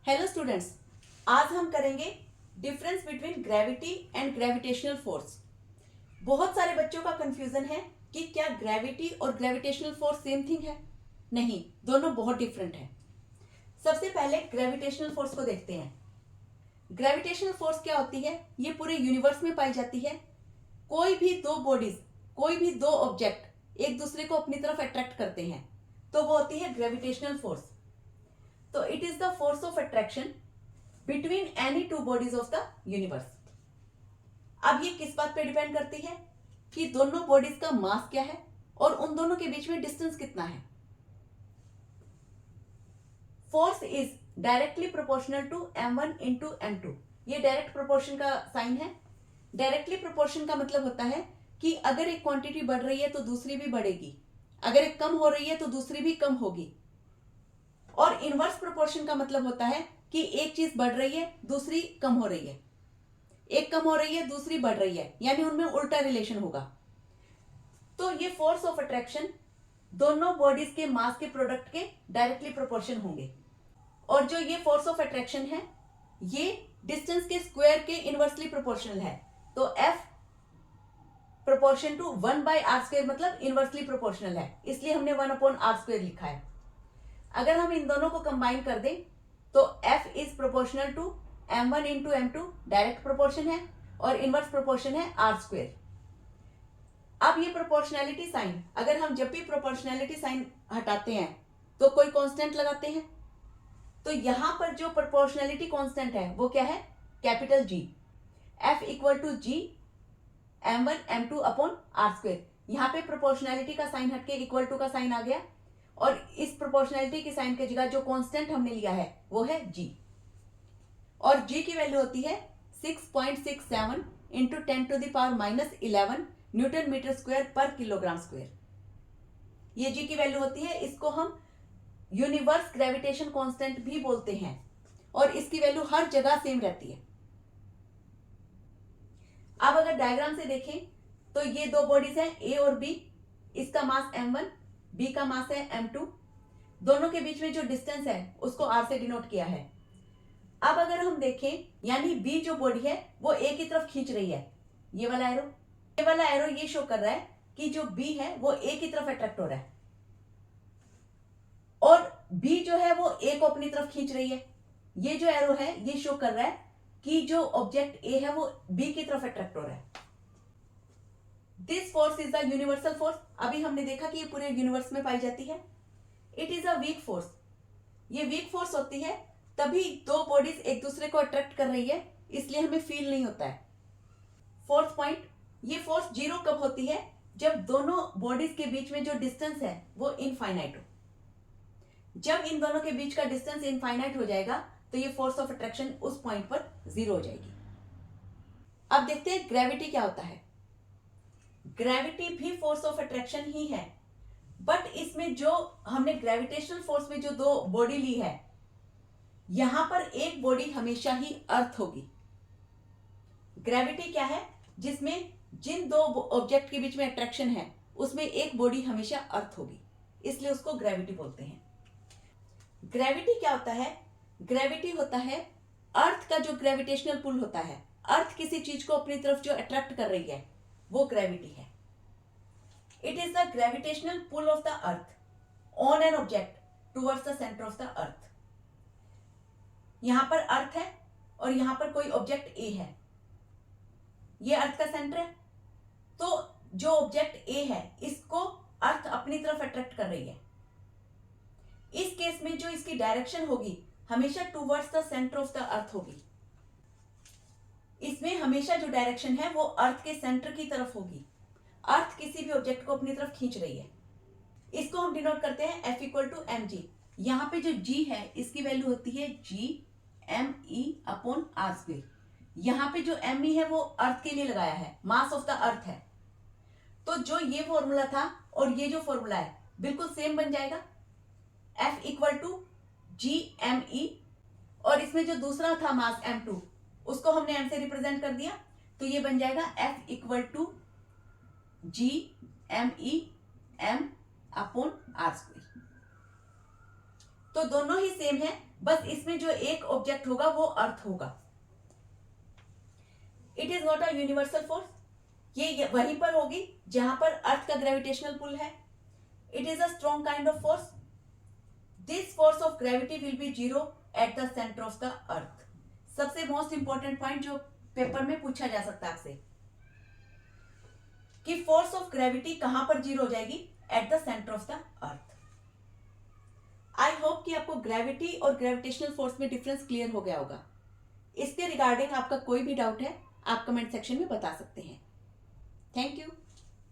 Hello students, आज हम करेंगे difference between gravity and gravitational force. बहुत सारे बच्चों का कंफ्यूजन है कि क्या ग्रेविटी और ग्रेविटेशनल फोर्स सेम थिंग है। नहीं, दोनों बहुत डिफरेंट है। सबसे पहले ग्रेविटेशनल फोर्स को देखते हैं। ग्रेविटेशनल फोर्स क्या होती है? ये पूरे यूनिवर्स में पाई जाती है। कोई भी दो बॉडीज, कोई भी दो ऑब्जेक्ट एक दूसरे को अपनी तरफ अट्रैक्ट करते हैं तो वो होती है ग्रेविटेशनल फोर्स। तो it is the force of attraction between any two bodies of the universe. अब ये किस बात पे डिपेंड करती है कि दोनों बॉडीज का मास क्या है और उन दोनों के बीच में डिस्टेंस कितना है। Force is directly proportional to m1 into m2। ये डायरेक्ट प्रोपोर्शन का साइन है। डायरेक्टली प्रोपोर्शन का मतलब होता है कि अगर एक क्वांटिटी बढ़ रही है तो दूसरी भी बढ़ेगी, अगर एक कम हो रही है तो दूसरी भी कम होगी। और इनवर्स प्रोपोर्शन का मतलब होता है कि एक चीज बढ़ रही है दूसरी कम हो रही है, एक कम हो रही है दूसरी बढ़ रही है, यानी उनमें उल्टा रिलेशन होगा। तो ये फोर्स ऑफ अट्रैक्शन दोनों बॉडीज के मास के प्रोडक्ट के डायरेक्टली प्रोपोर्शन होंगे। और जो ये फोर्स ऑफ अट्रैक्शन है ये डिस्टेंस के स्क्वायर के इनवर्सली प्रोपोर्शनल है। तो F प्रोपोर्शन टू 1/r² मतलब इनवर्सली प्रोपोर्शनल है, इसलिए हमने 1/r² लिखा है। अगर हम इन दोनों को कंबाइन कर दें तो F is proportional to m1 into m2, direct proportion है, और इनवर्स प्रोपोर्शन है r²। अब ये प्रोपोर्शनैलिटी साइन, अगर हम जब भी प्रोपोर्शनैलिटी साइन हटाते हैं तो कोई कांस्टेंट लगाते हैं, तो यहां पर जो प्रोपोर्शनैलिटी कांस्टेंट है वो क्या है? Capital G। F equal to G m1 m2 upon r²। यहां पे प्रोपोर्शनैलिटी का साइन हटके इक्वल टू का साइन आ गया, और इस प्रोपोर्शनैलिटी की साइन की जगह जो कांस्टेंट हमने लिया है वो है G। और G की वैल्यू होती है 6.67 इंटू 10⁻⁻11 न्यूटन मीटर स्क्वायर पर किलोग्राम स्क्वायर। ये G की वैल्यू होती है। इसको हम यूनिवर्स ग्रेविटेशन कांस्टेंट भी बोलते हैं, और इसकी वैल्यू हर जगह सेम रहती है। अब अगर डायग्राम से देखें तो ये दो बॉडीज हैं A और B। इसका मास m1, B का मास है m2। दोनों के बीच में जो डिस्टेंस है उसको r से डिनोट किया है। अब अगर हम देखें, यानी B जो बॉडी है वो A की तरफ खींच रही है, ये वाला एरो ये शो कर रहा है कि जो B है वो A की तरफ अट्रैक्ट हो रहा है, और B जो है वो A को अपनी तरफ खींच रही है। ये जो एरो है ये शो कर रहा है कि जो ऑब्जेक्ट A है वो B की तरफ अट्रैक्ट हो रहा है। This force is the universal force. अभी हमने देखा कि ये पूरे यूनिवर्स में पाई जाती है। It is a weak force. ये वीक फोर्स होती है तभी दो बॉडीज एक दूसरे को अट्रैक्ट कर रही है, इसलिए हमें फील नहीं होता है। फोर्थ पॉइंट, ये फोर्स जीरो कब होती है? जब दोनों बॉडीज के बीच में जो डिस्टेंस है वो इनफाइनाइट हो। जब इन दोनों के बीच का डिस्टेंस इनफाइनाइट हो जाएगा तो ये फोर्स ऑफ अट्रैक्शन उस पॉइंट पर जीरो हो जाएगी। अब देखते हैं ग्रेविटी क्या होता है। ग्रेविटी भी फोर्स ऑफ अट्रैक्शन ही है, बट इसमें जो हमने ग्रेविटेशनल फोर्स में जो दो बॉडी ली है, यहां पर एक बॉडी हमेशा ही अर्थ होगी। ग्रेविटी क्या है? जिसमें जिन दो ऑब्जेक्ट के बीच में अट्रैक्शन है उसमें एक बॉडी हमेशा अर्थ होगी, इसलिए उसको ग्रेविटी बोलते हैं। ग्रेविटी क्या होता है? ग्रेविटी होता है अर्थ का जो ग्रेविटेशनल पुल होता है, अर्थ किसी चीज को अपनी तरफ जो अट्रैक्ट कर रही है वो ग्रेविटी है। It is the gravitational pull of the earth on an object towards the centre of the earth. यहां पर अर्थ है और यहां पर कोई ऑब्जेक्ट ए है, ये अर्थ का सेंटर है। तो जो ऑब्जेक्ट ए है इसको अर्थ अपनी तरफ अट्रैक्ट कर रही है। इस केस में जो इसकी डायरेक्शन होगी हमेशा towards the centre of the अर्थ होगी। इसमें हमेशा जो डायरेक्शन है वो अर्थ के सेंटर की तरफ होगी। अर्थ किसी भी ऑब्जेक्ट को अपनी तरफ खींच रही है। इसको हम डिनोट करते हैं F इक्वल टू mg। यहां पे जो G है इसकी वैल्यू होती है G me अपॉन r²। यहां पे जो me है वो अर्थ के लिए लगाया है, मास ऑफ द अर्थ है। तो जो ये फॉर्मूला था और ये जो फॉर्मूला है बिल्कुल सेम बन जाएगा। F equal to G me, और इसमें जो दूसरा था मास m2 उसको हमने m से रिप्रेजेंट कर दिया, तो ये बन जाएगा F equal to G me m upon r²। तो दोनों ही सेम है, बस इसमें जो एक ऑब्जेक्ट होगा वो अर्थ होगा। It is not a universal force, ये वहीं पर होगी जहां पर अर्थ का ग्रेविटेशनल पुल है। It is a strong kind of force. This force of gravity will be zero at the centre of the अर्थ। सबसे मोस्ट इंपॉर्टेंट पॉइंट जो पेपर में पूछा जा सकता है आपसे कि फोर्स ऑफ ग्रेविटी कहां पर जीरो हो जाएगी? At the centre of the earth. I hope कि आपको ग्रेविटी और ग्रेविटेशनल फोर्स में डिफरेंस क्लियर हो गया होगा। इसके रिगार्डिंग आपका कोई भी डाउट है आप कमेंट सेक्शन में बता सकते हैं। Thank you.